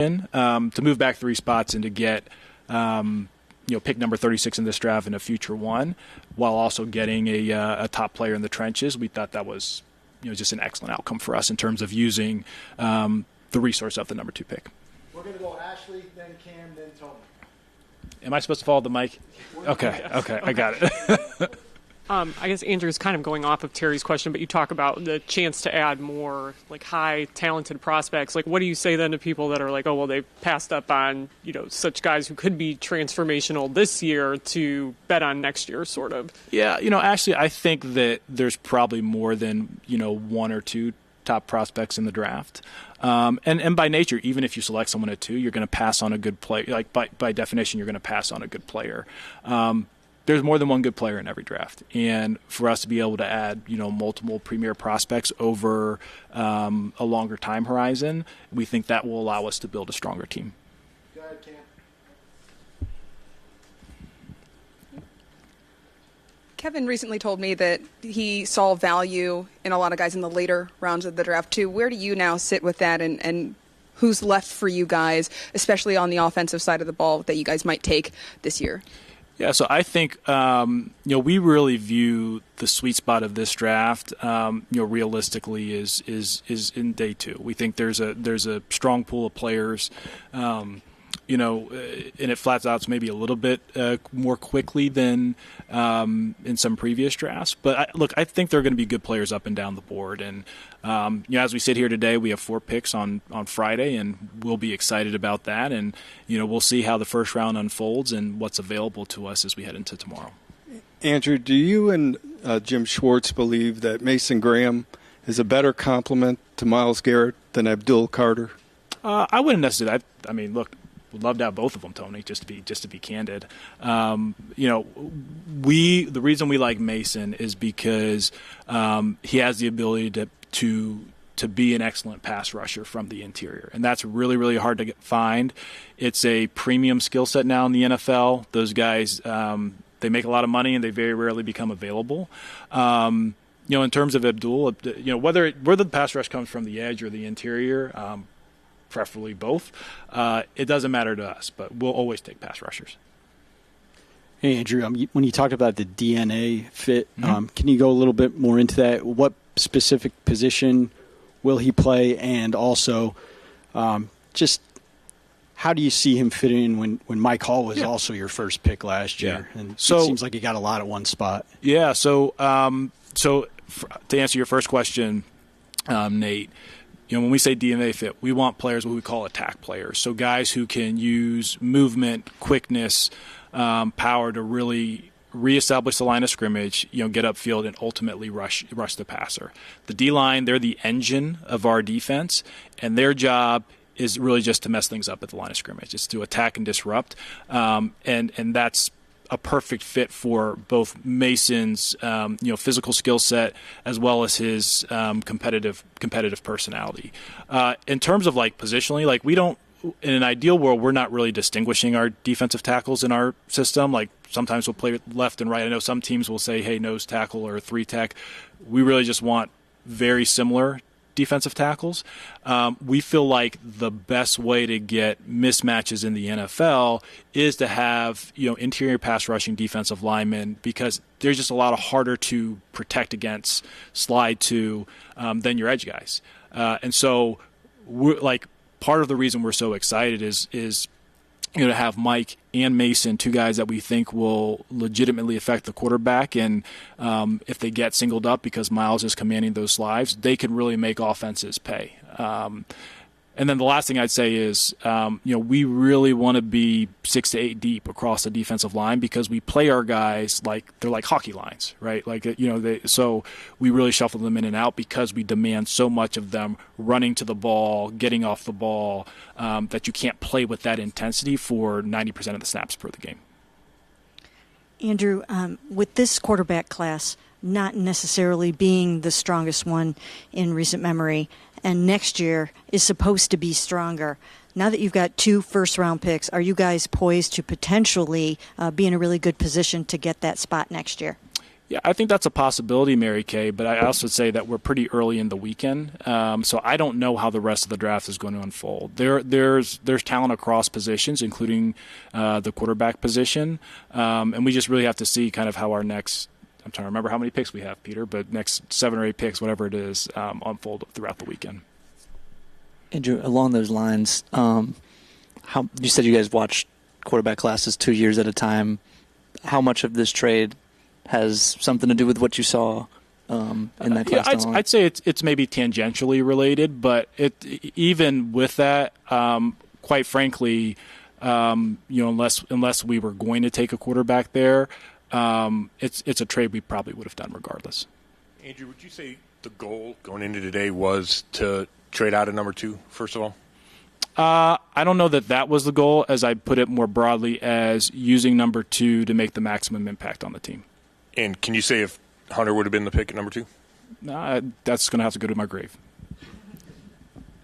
to move back 3 spots and to get pick number 36 in this draft and a future one, while also getting a top player in the trenches. We thought that was just an excellent outcome for us in terms of using the resource of the number 2 pick. We're going to go Ashley, then Cam, then Tony. Am I supposed to follow the mic? Okay, I got it. I guess Andrew's kind of going off of Terry's question, but you talk about the chance to add more high talented prospects. What do you say then to people that are oh, well, they passed up on, such guys who could be transformational this year to bet on next year, sort of? Yeah, actually, I think that there's probably more than, 1 or 2 top prospects in the draft. And by nature, even if you select someone at 2, you're going to pass on a good player. By definition, you're going to pass on a good player. There's more than one good player in every draft, and for us to be able to add, multiple premier prospects over a longer time horizon, we think that will allow us to build a stronger team. Go ahead, Cam. Kevin recently told me that he saw value in a lot of guys in the later rounds of the draft too. Where do you now sit with that, and who's left for you guys, especially on the offensive side of the ball, that you guys might take this year? Yeah, so I think we really view the sweet spot of this draft, realistically, is in day 2. We think there's a strong pool of players, and it flats out maybe a little bit more quickly than in some previous drafts. But I think there are going to be good players up and down the board. And as we sit here today, we have 4 picks on Friday, and we'll be excited about that. And we'll see how the first round unfolds and what's available to us as we head into tomorrow. Andrew, do you and Jim Schwartz believe that Mason Graham is a better complement to Myles Garrett than Abdul Carter? I wouldn't necessarily. I mean, look. Would love to have both of them, Tony. Just to be candid, the reason we like Mason is because he has the ability to be an excellent pass rusher from the interior, and that's really, really hard to find. It's a premium skill set now in the NFL. Those guys, they make a lot of money, and they very rarely become available. In terms of Abdul, whether the pass rush comes from the edge or the interior. Preferably both. It doesn't matter to us, but we'll always take pass rushers. Hey, Andrew, when you talked about the DNA fit, can you go a little bit more into that? What specific position will he play? And also, just how do you see him fit in when Mike Hall was also your first pick last year? Yeah. And so, it seems like he got a lot at one spot. Yeah, so to answer your first question, Nate, when we say DNA fit, we want players what we call attack players. So guys who can use movement, quickness, power to really reestablish the line of scrimmage, get upfield and ultimately rush the passer. The D-line, they're the engine of our defense, and their job is really just to mess things up at the line of scrimmage. It's to attack and disrupt, and that's a perfect fit for both Mason's physical skill set as well as his competitive personality. In terms of positionally, we don't, in an ideal world, we're not really distinguishing our defensive tackles in our system. Sometimes we'll play left and right. I know some teams will say, hey, nose tackle or 3-tech. We really just want very similar defensive tackles. We feel like the best way to get mismatches in the NFL is to have interior pass rushing defensive linemen, because they're just a lot harder to protect against, slide to than your edge guys. And so we're part of the reason we're so excited is to have Mike and Mason, 2 guys that we think will legitimately affect the quarterback. And if they get singled up because Myles is commanding those slides, they can really make offenses pay. And then the last thing I'd say is, we really want to be 6 to 8 deep across the defensive line, because we play our guys they're like hockey lines, right? So we really shuffle them in and out because we demand so much of them running to the ball, getting off the ball, that you can't play with that intensity for 90% of the snaps per the game. Andrew, with this quarterback class not necessarily being the strongest one in recent memory, and next year is supposed to be stronger, now that you've got 2 first-round picks, are you guys poised to potentially be in a really good position to get that spot next year? Yeah, I think that's a possibility, Mary Kay, but I also say that we're pretty early in the weekend, so I don't know how the rest of the draft is going to unfold. There's talent across positions, including the quarterback position, and we just really have to see kind of how our next – I'm trying to remember how many picks we have, Peter, but next 7 or 8 picks, whatever it is, unfold throughout the weekend. Andrew, along those lines, how you said you guys watched quarterback classes 2 years at a time. How much of this trade has something to do with what you saw in that class? I'd say it's maybe tangentially related, but even with that, quite frankly, unless we were going to take a quarterback there, it's a trade we probably would have done regardless. Andrew, would you say the goal going into today was to trade out of number 2, first of all? I don't know that was the goal, as I put it more broadly as using number 2 to make the maximum impact on the team. And can you say if Hunter would have been the pick at number 2? That's going to have to go to my grave.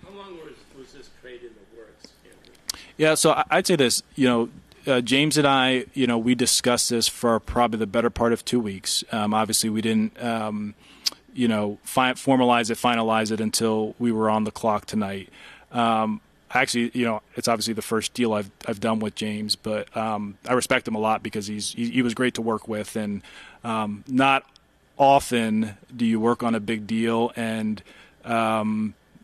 How long was this trade in the works, Andrew? Yeah, so I'd say this, James and I, we discussed this for probably the better part of 2 weeks. Obviously, we didn't, finalize it until we were on the clock tonight. Actually, it's obviously the first deal I've done with James, but I respect him a lot because he was great to work with, and not often do you work on a big deal and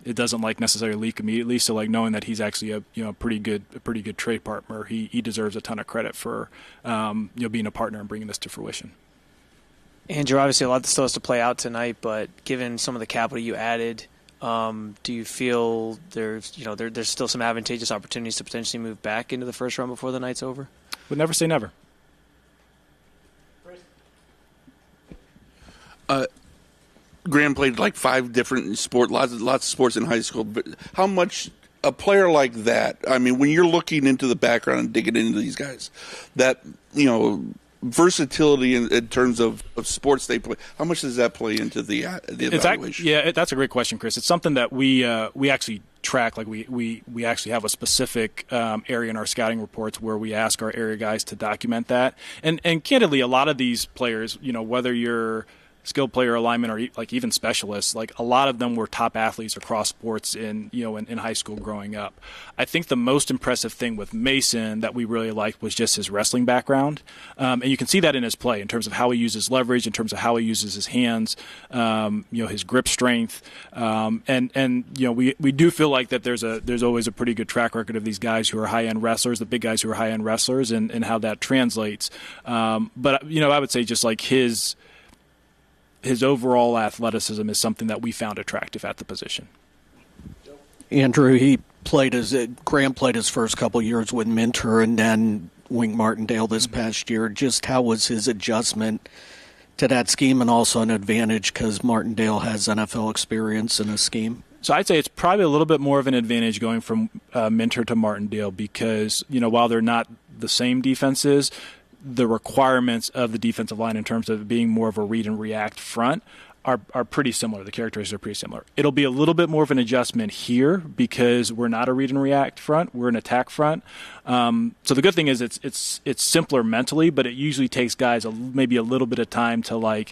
it doesn't necessarily leak immediately. So knowing that he's actually a pretty good trade partner, he deserves a ton of credit for being a partner and bringing this to fruition. Andrew, obviously a lot still has to play out tonight, but given some of the capital you added, do you feel there's still some advantageous opportunities to potentially move back into the first round before the night's over? Would never say never. Graham played 5 different sports, lots of sports in high school. But how much a player like that? I mean, when you're looking into the background and digging into these guys, that versatility in terms of sports they play. How much does that play into the evaluation? That's a great question, Chris. It's something that we actually track. We actually have a specific area in our scouting reports where we ask our area guys to document that. And candidly, a lot of these players, whether you're skilled player, alignment, or even specialists, a lot of them were top athletes across sports in high school growing up. I think the most impressive thing with Mason that we really liked was just his wrestling background, and you can see that in his play in terms of how he uses leverage, in terms of how he uses his hands, his grip strength, and we do feel like that there's always a pretty good track record of these guys who are high end wrestlers, the big guys who are high end wrestlers, and how that translates. But I would say just his overall athleticism is something that we found attractive at the position. Andrew, Graham played his first couple years with Minter and then Wink Martindale this past year. Just how was his adjustment to that scheme, and also an advantage because Martindale has NFL experience in a scheme? So I'd say it's probably a little bit more of an advantage going from Minter to Martindale because, while they're not the same defenses, the requirements of the defensive line in terms of being more of a read and react front are pretty similar. The characteristics are pretty similar. It'll be a little bit more of an adjustment here because we're not a read and react front. We're an attack front. So the good thing is it's simpler mentally, but it usually takes guys maybe a little bit of time to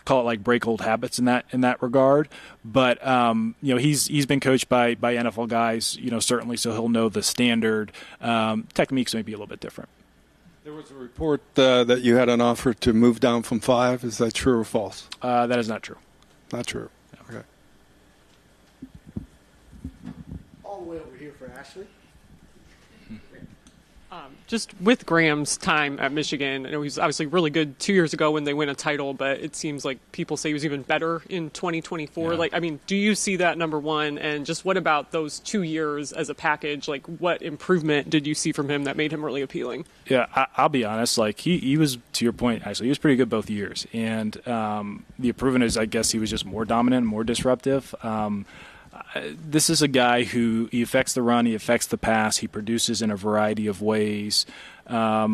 call it break old habits in that regard. But he's been coached by NFL guys, certainly, so he'll know the standard techniques may be a little bit different. There was a report that you had an offer to move down from 5. Is that true or false? That is not true. Not true. Okay. All the way over here for Ashley. Just with Graham's time at Michigan, I know he's obviously really good 2 years ago when they win a title, but it seems like people say he was even better in 2024. Yeah. Do you see that, number one? And just what about those 2 years as a package? What improvement did you see from him that made him really appealing? Yeah, I'll be honest. He was, to your point, actually, he was pretty good both years. And the improvement is, I guess, he was just more dominant, more disruptive. This is a guy who he affects the run, he affects the pass, he produces in a variety of ways. I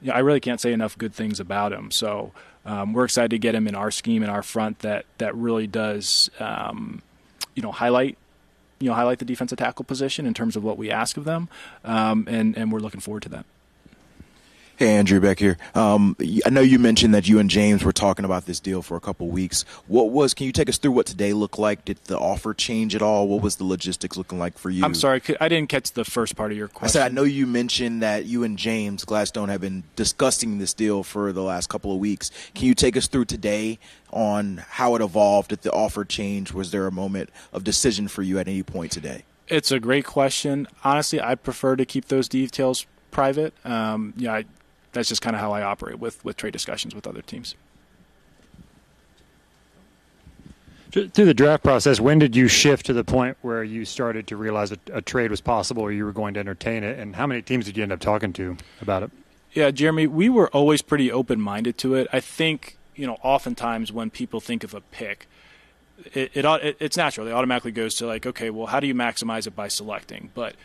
really can't say enough good things about him. So we're excited to get him in our scheme, in our front that really does, highlight the defensive tackle position in terms of what we ask of them, and we're looking forward to that. Hey, Andrew, back here. I know you mentioned that you and James were talking about this deal for a couple weeks. Can you take us through what today looked like? Did the offer change at all? What was the logistics looking like for you? I'm sorry, I didn't catch the first part of your question. I said I know you mentioned that you and James Gladstone have been discussing this deal for the last couple of weeks. Can you take us through today on how it evolved? Did the offer change? Was there a moment of decision for you at any point today? It's a great question. Honestly, I prefer to keep those details private. That's just kind of how I operate with trade discussions with other teams. Through the draft process, when did you shift to the point where you started to realize a trade was possible or you were going to entertain it? And how many teams did you end up talking to about it? Yeah, Jeremy, we were always pretty open-minded to it. I think, oftentimes when people think of a pick, it's natural. It automatically goes to like, okay, well, how do you maximize it by selecting? But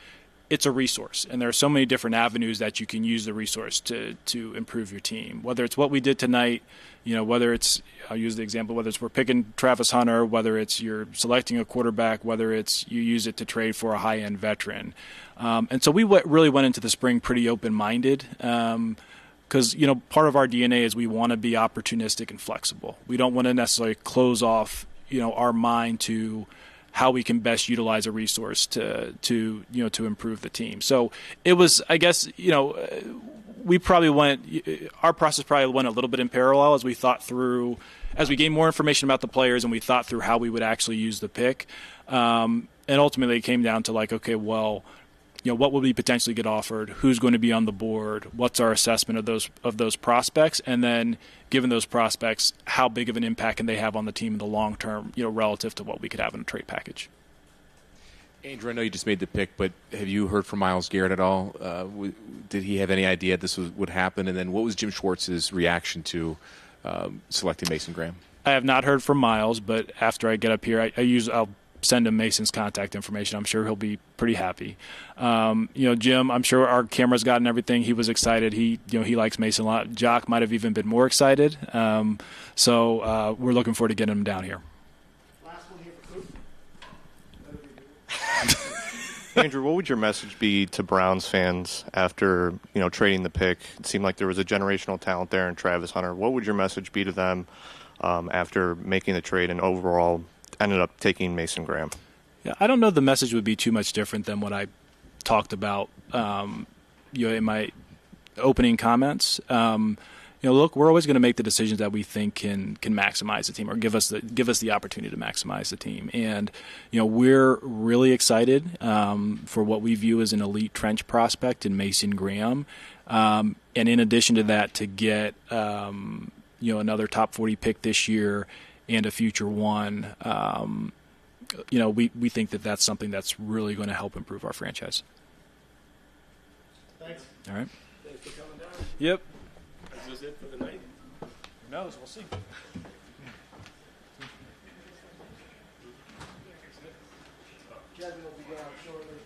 it's a resource, and there are so many different avenues that you can use the resource to improve your team. Whether it's what we did tonight, whether it's, I'll use the example, whether it's we're picking Travis Hunter, whether it's you're selecting a quarterback, whether it's you use it to trade for a high-end veteran. And so we really went into the spring pretty open-minded because, part of our DNA is we want to be opportunistic and flexible. We don't want to necessarily close off, our mind to how we can best utilize a resource to improve the team. So it was, I guess, our process probably went a little bit in parallel as we gained more information about the players and we thought through how we would actually use the pick. And ultimately it came down to like, okay, well, what will we potentially get offered? Who's going to be on the board? What's our assessment of those prospects? And then given those prospects, how big of an impact can they have on the team in the long term, relative to what we could have in a trade package? Andrew, I know you just made the pick, but have you heard from Myles Garrett at all? Did he have any idea this would happen? And then what was Jim Schwartz's reaction to selecting Mason Graham? I have not heard from Myles, but after I get up here, I'll send him Mason's contact information. I'm sure he'll be pretty happy. Jim, I'm sure our camera's gotten everything. He was excited. He likes Mason a lot. Jock might have even been more excited. So we're looking forward to getting him down here. Last one here for Coop. Andrew, what would your message be to Browns fans after, trading the pick? It seemed like there was a generational talent there in Travis Hunter. What would your message be to them after making the trade and overall ended up taking Mason Graham? Yeah, I don't know the message would be too much different than what I talked about in my opening comments. Look, we're always going to make the decisions that we think can maximize the team or give us the opportunity to maximize the team. And we're really excited for what we view as an elite trench prospect in Mason Graham. And in addition to that, to get another top 40 pick this year and a future one, we think that that's something that's really going to help improve our franchise. Thanks. All right. Thanks for coming down. Yep. That was it for the night. Who knows? We'll see. Kevin will be down shortly.